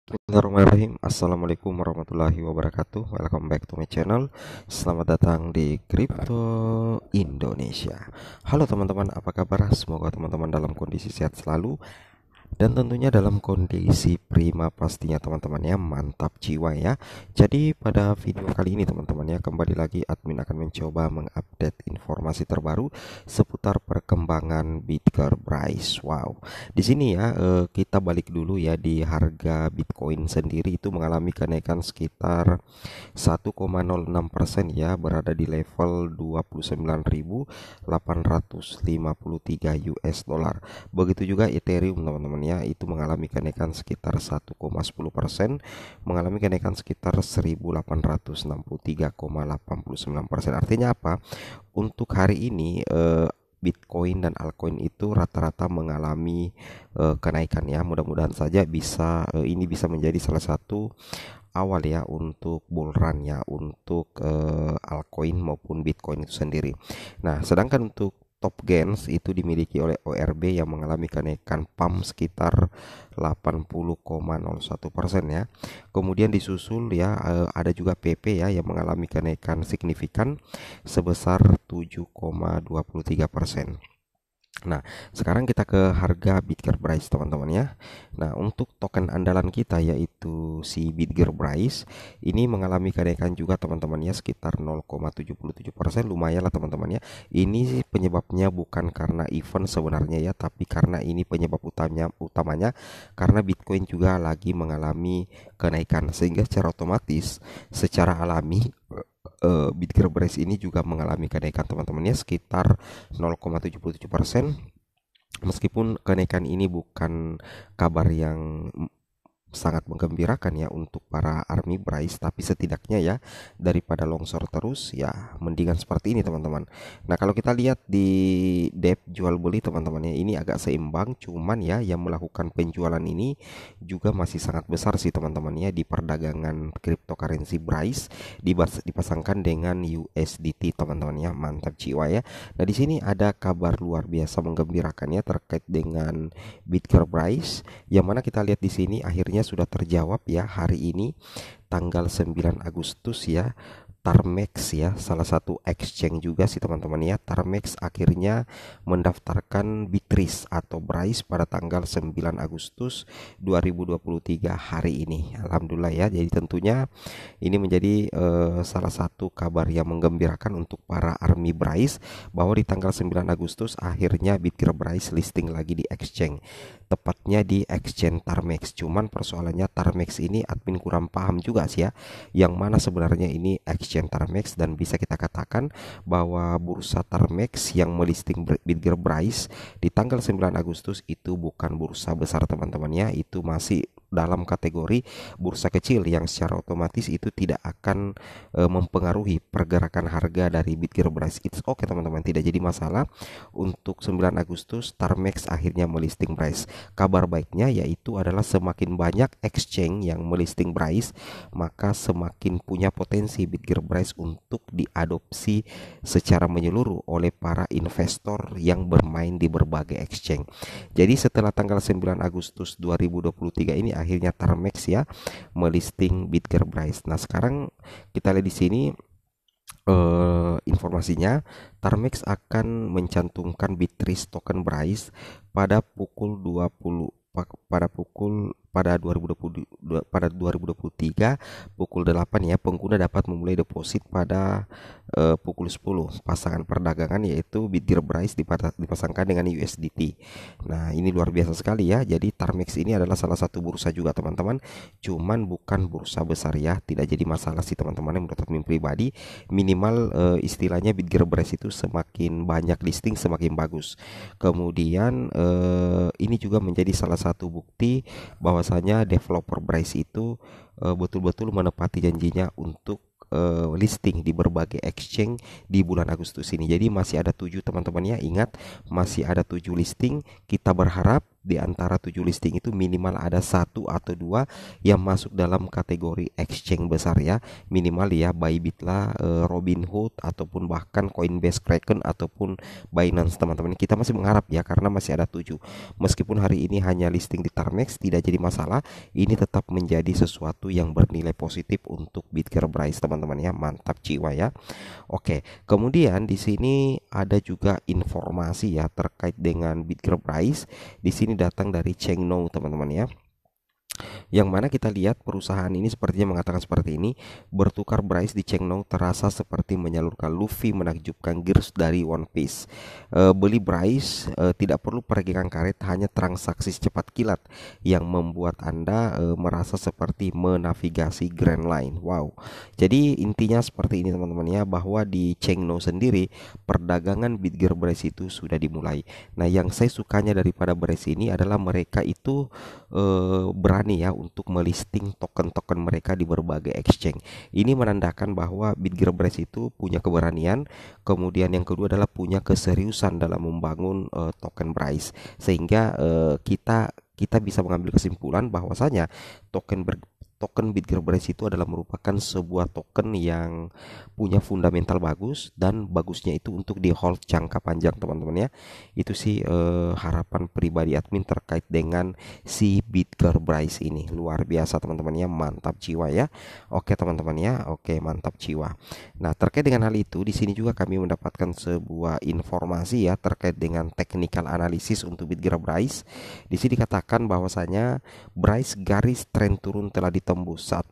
Bismillahirrahmanirrahim. Assalamualaikum warahmatullahi wabarakatuh. Welcome back to my channel. Selamat datang di Crypto Indonesia. Halo teman-teman, apa kabar? Semoga teman-teman dalam kondisi sehat selalu dan tentunya dalam kondisi prima pastinya teman-teman ya. Mantap jiwa ya. Jadi pada video kali ini teman-teman ya, kembali lagi admin akan mencoba mengupdate informasi terbaru seputar perkembangan Bitcoin price. Wow. Di sini ya kita balik dulu ya, di harga Bitcoin sendiri itu mengalami kenaikan sekitar 1,06% ya, berada di level 29.853 US dollar. Begitu juga Ethereum teman-teman ya, itu mengalami kenaikan sekitar 1,10%, mengalami kenaikan sekitar 1863,89%. Artinya apa? Untuk hari ini Bitcoin dan altcoin itu rata-rata mengalami kenaikan ya. Mudah-mudahan saja ini bisa menjadi salah satu awal ya untuk bull run ya, untuk altcoin maupun Bitcoin itu sendiri. Nah, sedangkan untuk top gains itu dimiliki oleh ORB yang mengalami kenaikan pump sekitar 80,01% ya. Kemudian disusul ya ada juga PP ya yang mengalami kenaikan signifikan sebesar 7,23%. Nah, sekarang kita ke harga Bitcoin Price teman-teman ya. Nah, untuk token andalan kita yaitu si Bitcoin Price ini mengalami kenaikan juga teman-teman ya, sekitar 0,77%. Lumayan lah teman-teman ya. Ini penyebabnya bukan karena event sebenarnya ya, tapi karena ini penyebab utamanya karena Bitcoin juga lagi mengalami kenaikan, sehingga secara otomatis secara alami Bitcoin Price ini juga mengalami kenaikan teman-teman ya, sekitar 0,77%. Meskipun kenaikan ini bukan kabar yang sangat menggembirakan ya untuk para army price, tapi setidaknya ya daripada longsor terus ya mendingan seperti ini teman-teman. Nah, kalau kita lihat di depth jual beli teman-teman ya, ini agak seimbang, cuman ya yang melakukan penjualan ini juga masih sangat besar sih teman-teman ya di perdagangan cryptocurrency price dipasangkan dengan USDT teman-teman ya. Mantap jiwa ya. Nah, di sini ada kabar luar biasa menggembirakan ya terkait dengan Bitcoin price, yang mana kita lihat di sini akhirnya sudah terjawab ya hari ini tanggal 9 Agustus ya. Tarmex ya, salah satu exchange juga sih teman-teman ya. Tarmex akhirnya mendaftarkan Bitris atau Bryce pada tanggal 9 Agustus 2023 hari ini. Alhamdulillah ya. Jadi tentunya ini menjadi salah satu kabar yang menggembirakan untuk para army Bryce, bahwa di tanggal 9 Agustus akhirnya Bitcoin Bryce listing lagi di exchange, tepatnya di exchange Tarmex. Cuman persoalannya Tarmex ini admin kurang paham juga sih ya, yang mana sebenarnya ini exchange Tarmex, dan bisa kita katakan bahwa bursa Tarmex yang melisting Bitcoin Price di tanggal 9 Agustus itu bukan bursa besar teman-teman ya, itu masih dalam kategori bursa kecil yang secara otomatis itu tidak akan mempengaruhi pergerakan harga dari Bitcoin Price. It's okay teman-teman, tidak jadi masalah. Untuk 9 Agustus Tarmex akhirnya melisting Price. Kabar baiknya yaitu adalah semakin banyak exchange yang melisting Price, maka semakin punya potensi Bitcoin Price untuk diadopsi secara menyeluruh oleh para investor yang bermain di berbagai exchange. Jadi setelah tanggal 9 Agustus 2023 ini akhirnya Tarmex ya melisting Bitcoin Price. Nah, sekarang kita lihat di sini informasinya. Tarmex akan mencantumkan Bitris token Price pada pukul 20 pada 2023 pukul 8 ya. Pengguna dapat memulai deposit pada pukul 10. Pasangan perdagangan yaitu Bitcoin Price dipasangkan dengan USDT. Nah, ini luar biasa sekali ya. Jadi Tarmex ini adalah salah satu bursa juga teman-teman, cuman bukan bursa besar ya. Tidak jadi masalah sih teman-teman, menurut admin pribadi. Minimal istilahnya Bitcoin Price itu semakin banyak listing semakin bagus. Kemudian ini juga menjadi salah satu bukti bahwasanya developer Bryce itu betul-betul menepati janjinya untuk listing di berbagai exchange di bulan Agustus ini. Jadi masih ada 7 teman-teman ya, ingat masih ada 7 listing. Kita berharap di antara 7 listing itu minimal ada satu atau dua yang masuk dalam kategori exchange besar ya, minimal ya Bybit lah, Robinhood ataupun bahkan Coinbase, Kraken ataupun Binance teman-teman. Kita masih mengharap ya karena masih ada 7. Meskipun hari ini hanya listing di Tarmex tidak jadi masalah, ini tetap menjadi sesuatu yang bernilai positif untuk Bitgearbrise teman-teman ya. Mantap jiwa ya. Oke, kemudian di sini ada juga informasi ya terkait dengan Bitgearbrise. Di sini datang dari Chengnou teman-teman ya. Yang mana kita lihat perusahaan ini sepertinya mengatakan seperti ini, bertukar Bryce di Chengnou terasa seperti menyalurkan Luffy menakjubkan Gears dari One Piece. Beli Bryce tidak perlu peregangan karet, hanya transaksi secepat kilat yang membuat Anda merasa seperti menavigasi Grand Line. Wow. Jadi intinya seperti ini teman-teman ya, bahwa di Chengnou sendiri perdagangan Bitgearbrise itu sudah dimulai. Nah, yang saya sukanya daripada Bryce ini adalah mereka itu berani ya untuk melisting token-token mereka di berbagai exchange. Ini menandakan bahwa Bitgearbrise itu punya keberanian, kemudian yang kedua adalah punya keseriusan dalam membangun token Bryce, sehingga kita bisa mengambil kesimpulan bahwasanya token Bitgearbrise itu adalah merupakan sebuah token yang punya fundamental bagus, dan bagusnya itu untuk di hold jangka panjang teman-teman ya. Itu sih harapan pribadi admin terkait dengan si Bitgearbrise ini. Luar biasa teman-teman ya, mantap jiwa ya. Oke teman-teman ya, oke mantap jiwa. Nah, terkait dengan hal itu di sini juga kami mendapatkan sebuah informasi ya terkait dengan technical analysis untuk Bitgearbrise. Di sini dikatakan bahwasanya Bryce garis tren turun telah ditembus saat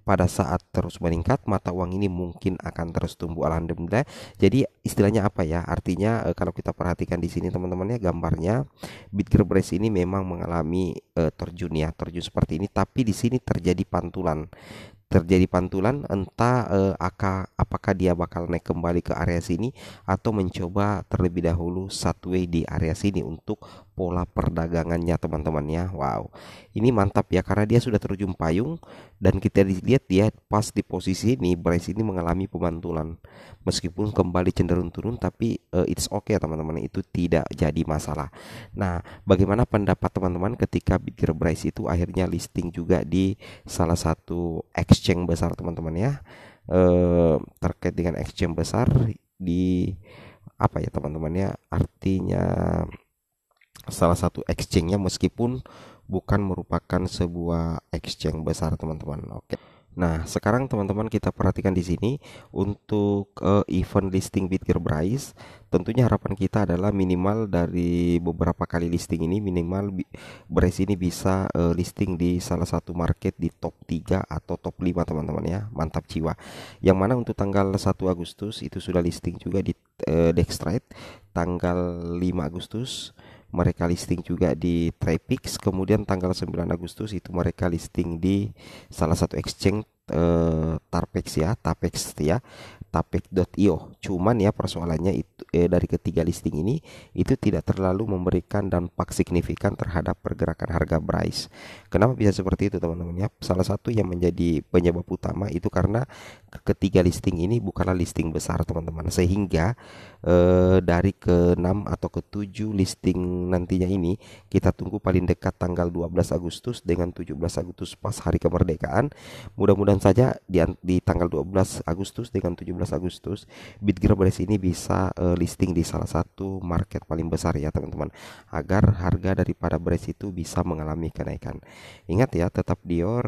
pada saat terus meningkat, mata uang ini mungkin akan terus tumbuh alhamdulillah. Jadi istilahnya apa ya? Artinya kalau kita perhatikan di sini teman-teman ya, gambarnya Bitgearbrise ini memang mengalami terjun ya, terjun seperti ini, tapi di sini terjadi pantulan entah apakah dia bakal naik kembali ke area sini atau mencoba terlebih dahulu way di area sini untuk pola perdagangannya teman-teman ya. Wow, ini mantap ya karena dia sudah terjun payung, dan kita lihat dia pas di posisi ini Bryce ini mengalami pemantulan meskipun kembali cenderung turun, tapi it's okay teman-teman, itu tidak jadi masalah. Nah, bagaimana pendapat teman-teman ketika Bitgearbrise itu akhirnya listing juga di salah satu exchange besar teman-teman ya? Terkait dengan exchange besar di apa ya teman-teman ya, artinya salah satu exchange-nya meskipun bukan merupakan sebuah exchange besar teman-teman. Oke. Nah, sekarang teman-teman kita perhatikan di sini untuk event listing Bitgearbrise, tentunya harapan kita adalah minimal dari beberapa kali listing ini minimal Bryce ini bisa listing di salah satu market di top 3 atau top 5 teman-teman ya. Mantap jiwa. Yang mana untuk tanggal 1 Agustus itu sudah listing juga di Dextrade, tanggal 5 Agustus mereka listing juga di Trapix, kemudian tanggal 9 Agustus itu mereka listing di salah satu exchange Tarpex ya, Tapex.io. Cuman ya persoalannya itu dari ketiga listing ini itu tidak terlalu memberikan dampak signifikan terhadap pergerakan harga Bryce. Kenapa bisa seperti itu teman-teman ya? Salah satu yang menjadi penyebab utama itu karena ketiga listing ini bukanlah listing besar teman-teman, sehingga dari ke-6 atau ke-7 listing nantinya ini kita tunggu paling dekat tanggal 12 Agustus dengan 17 Agustus pas hari kemerdekaan. Mudah-mudahan saja di tanggal 12 Agustus dengan 17 Agustus Bitgearbrise ini bisa listing di salah satu market paling besar ya teman-teman, agar harga daripada Bryce itu bisa mengalami kenaikan. Ingat ya, tetap Dior.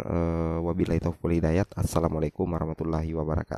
Wabillahi taufiq wal hidayah. Assalamualaikum warahmatullahi wabarakatuh.